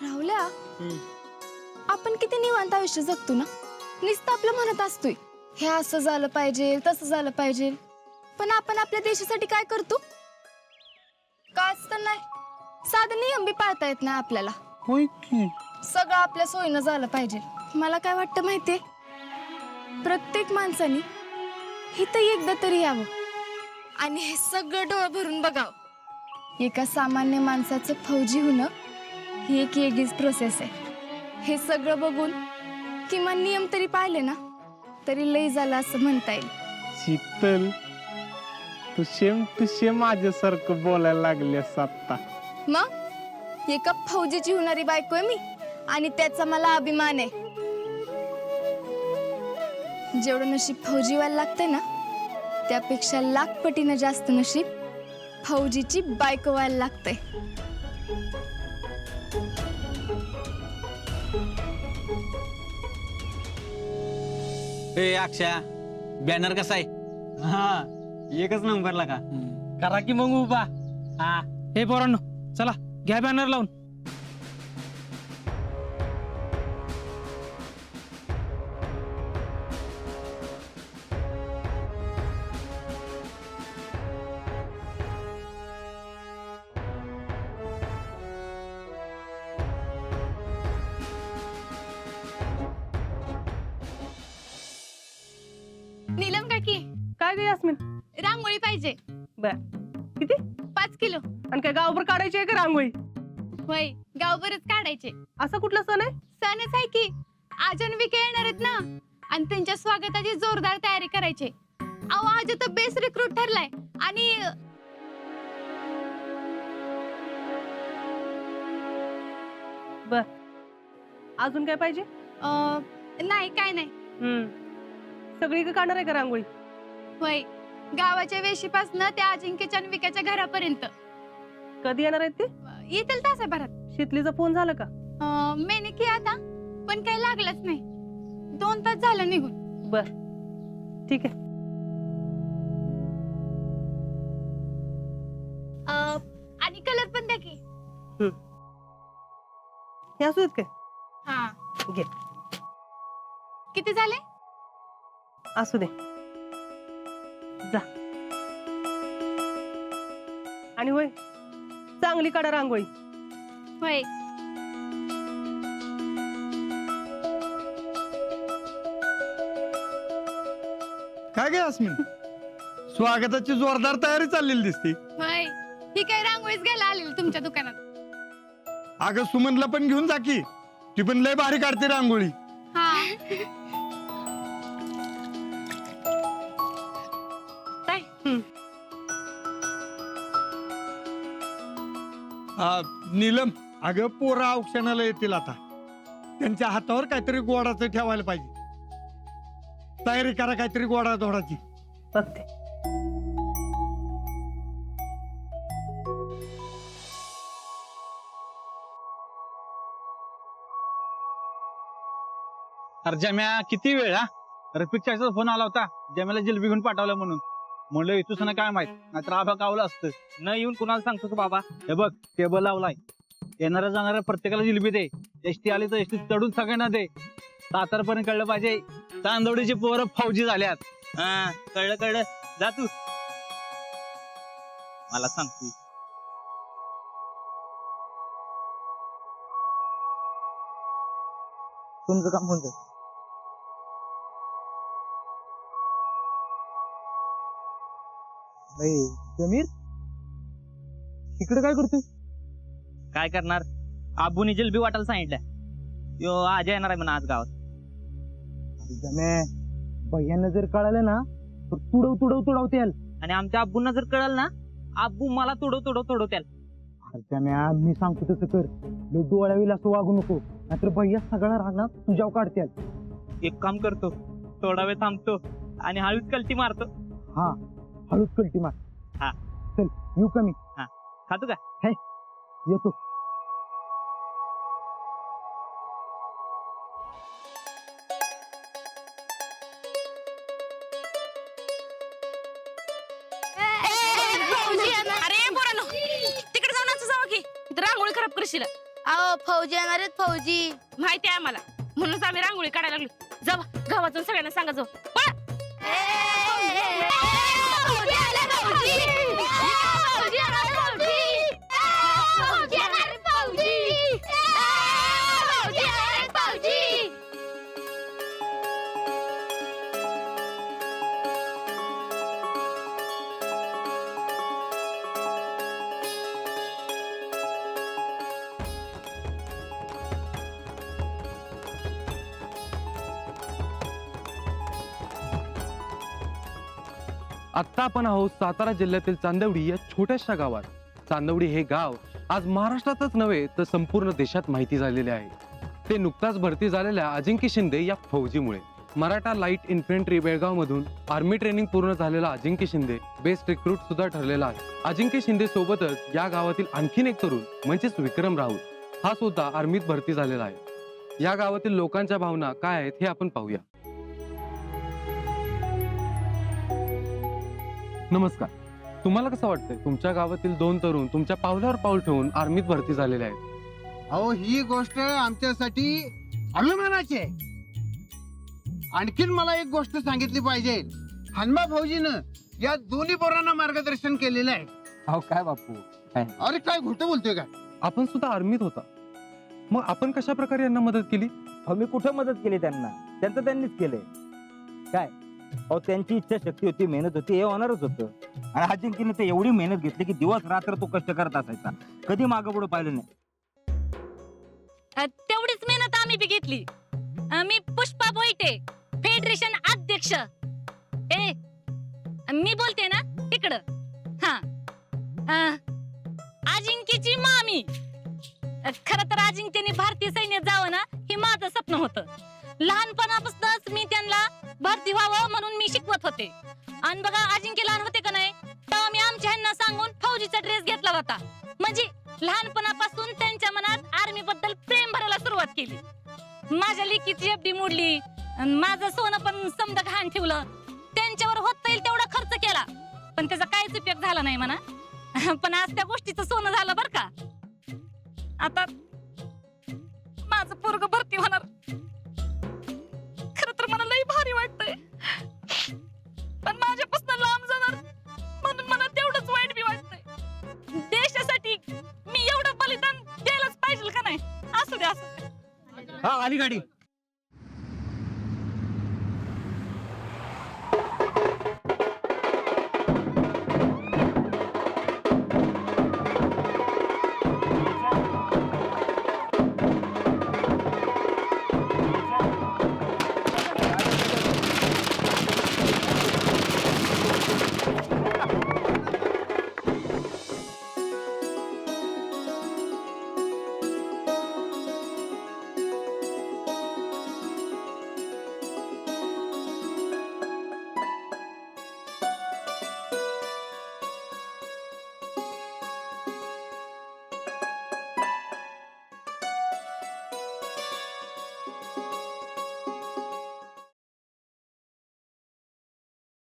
राहुल्या, आपण किती निवांत आयुष्य जगतो ना. नुसतं आपलं म्हणत असतोय हे असं झालं पाहिजे तसं झालं पाहिजे, पण आपण आपल्या देशासाठी काय करतो? काच तर नाही, साधं नियम बी पाळता येत नाही आपल्याला. होय की. सगळं आपल्या सोयीनं झालं पाहिजे. मला काय वाटतं माहितीये, प्रत्येक माणसाने इथं एकदा तरी यावं आणि हे सगळं डोळं भरून बघावं. एका सामान्य माणसाचं फौजी होणं ही एक वेगळीच प्रोसेस आहे. हे सगळं बघून किमान नियम तरी पाळले ना तरी लई झालं असं म्हणता येईल. शीतल, तू सेम माझ्यासारखं बोलायला लागलीस आता. मग एका फौजीची होणारी बायको आहे मी आणि त्याचा मला अभिमान आहे. जेवढं नशीब फौजी व्हायला लागतंय ना त्यापेक्षा लाख पटीनं जास्त नशीब फौजीची बायको व्हायला लागतंय. ए अक्षा, बॅनर कसा आहे? हा, एकच नंबरला का. करा की मग उभा. हा, हे पोरांनो चला घ्या बॅनर लावून. नीलम काकी, काय ग यास्मिन? रांगोळी पाहिजे. बर, किती? 5 किलो. आणि काय गावभर काढायची आहे का रांगोळी? होय, गावभरच काढायचे. असा कुठला सण आहे? सणच आहे की, आजन विके येणार आहेत ना आणि त्यांच्या स्वागताची जोरदार तयारी करायची. अहो आज तर बेस्ट रिक्रूट ठरलाय आणि बर, अजून काय पाहिजे? नाही काय नाही. सगळी काढणार आहे का रांगोळी? होय, गावाच्या वेशीपासून त्या अजिंक्यच्या आणि विक्याच्या घरापर्यंत. कधी येणार आहेत ते? येतील तासाभरात. शितलीचा फोन झाला का? मेने की आता पण काही लागलंच नाही. 2 तास झालं निघून. बर, ठीक आहे. आणि कलर पण द्या की. हे असू देत काय? हा, घे. किती झाले? असू दे, जा. आणि होय, चांगली काढा रांगोळी. होय. काय गे अस्मिन, स्वागताची जोरदार तयारी चाललेली दिसते. होय, ही काय रांगोळीच घ्यायला आलेली तुमच्या दुकानात. अगं सुमनला पण घेऊन जा की, ती पण लय भारी काढते रांगोळी. हा. काय? नीलम, अगं पोरा औक्षणाला येतील आता, त्यांच्या हातावर काहीतरी गोडाचं ठेवायला पाहिजे. तयारी करा काहीतरी गोडा धोडाची. बघते. अरे जम्या, किती वेळ? हा, रफिकचा फोन आला होता, जम्याला जिलबी घेऊन पाठवलं म्हणून. म्हणलं येतोस ना काय माहित, नाहीतर आभा कावलं असतं. न येऊन कुणाला सांगतो बाबा? हे बघ, टेबल लावलाय, येणाऱ्या जाणाऱ्या प्रत्येकाला जिलबी दे. एसटी आली तर एसटी चढून सगळ्यांना दे. सातारपर्यंत कळलं पाहिजे चांदवडीची पोरं फौजी झाल्यात. हा, कळलं कळलं, जा तू. मला सांगतोय तुमचं काम कोणतं? जमीर, इकडे काय करतोय? काय करणार, आबूनी जिलबी वाटायला सांगितलं. यो आज येणार आहे म्हणा आज गावात. भैयांना जर कळालं ना तर तुडवत्याल. आणि आमच्या आब्बूंना जर कळलं ना, आब्बू मला तुडवत्याल. मी सांगतो तसं कर, डोळ्याविल असं वागू नको, नाहीतर भैया सगळा राहणार तुझ्यावर काढत्याल. एक काम करतो, थोडा वेळ थांबतो आणि हळूच कल्टी मारतो. हा, हळूच कल्टी मार. हा, चल येऊ का मी? खातो का? येतो. अरे पोरांनो, तिकडे जाऊन असं जावा की, इथं रांगोळी खराब करशील. अहो फौजी येणार आहेत फौजी. माहिती आहे आम्हाला, म्हणूनच आम्ही रांगोळी काढायला लागलो. जा गावातून सगळ्यांना सांगा जाऊ. पळा. आत्ता आपण आहोत सातारा जिल्ह्यातील चांदवडी या छोट्याशा गावात. चांदवडी हे गाव आज महाराष्ट्रातच नव्हे तर संपूर्ण देशात माहिती झालेले आहे. ते नुकताच भरती झालेल्या अजिंक्य शिंदे या फौजीमुळे. मराठा लाईट इन्फंट्री बेळगाव मधून आर्मी ट्रेनिंग पूर्ण झालेला अजिंक्य शिंदे बेस्ट रिक्रूट सुद्धा ठरलेला आहे. अजिंक्य शिंदे सोबतच या गावातील आणखीन एक तरुण म्हणजेच विक्रम राहुल हा सुद्धा आर्मीत भरती झालेला आहे. या गावातील लोकांच्या भावना काय आहेत हे आपण पाहूया. नमस्कार, तुम्हाला कसं वाटतंय तुमच्या गावातील 2 तरुण तुमच्या पावलावर पाऊल ठेवून आर्मीत भरती झालेले आहेत? अहो ही गोष्ट आमच्यासाठी अभिमानाची आहे. आणखीन मला एक गोष्ट सांगितली पाहिजे. हनुमा फौजीनं या दोन्ही पोरांना मार्गदर्शन केलेलं आहे. अहो काय बापू, अरे काय खोटं बोलतोय का? आपण सुद्धा आर्मीत होता, मग आपण कशा प्रकारे यांना मदत केली? मी कुठं मदत केली त्यांना? त्यांचं त्यांनीच केलंय. काय अहो त्यांची इच्छा शक्ती होती, मेहनत होती, हे होणारच होतं. आणि अजिंक्यने ते एवढी मेहनत घेतली की दिवस रात्र तो कष्ट करत असायचा, कधी मागं पुढे पाहिलं नाही. तेवढीच मेहनत आम्ही बी घेतली. मी पुष्पा बोईटे, फेडरेशन अध्यक्ष. मी बोलते ना तिकडं. हा अजिंक्यची मामी. खरं तर अजिंक्यने भारतीय सैन्यात जावं ना हे माझं स्वप्न होतं. लहानपणापासूनच मी त्यांना भरती व्हावं म्हणून मी शिकवत होते. आणि बघा अजिंक्य लहान होते का नाही तेव्हा मी आमच्या ह्यांना सांगून फौजीचा ड्रेस घेतला होता. म्हणजे लहानपणापासून त्यांच्या मनात आर्मी बद्दल प्रेम भरायला सुरुवात केली. माझ्या लेकीची एफडी मोडली, माझं सोनं पण समजा घाण ठेवलं. त्यांच्यावर होता येईल तेवढा खर्च केला, पण त्याचा काहीच उपयोग झाला नाही म्हणा. पण आज त्या गोष्टीचं सोनं झालं बर का. आता माझं पोरग भरती होणार. खरं तर मला लई भारी वाटतंय, पण माझ्यापासून लांब जाणार म्हणून मला तेवढंच वाईट बी वाटतंय. देशासाठी मी एवढं बलिदान द्यायलाच पाहिजे का नाही? असू दे असू दे. हा आली गाडी.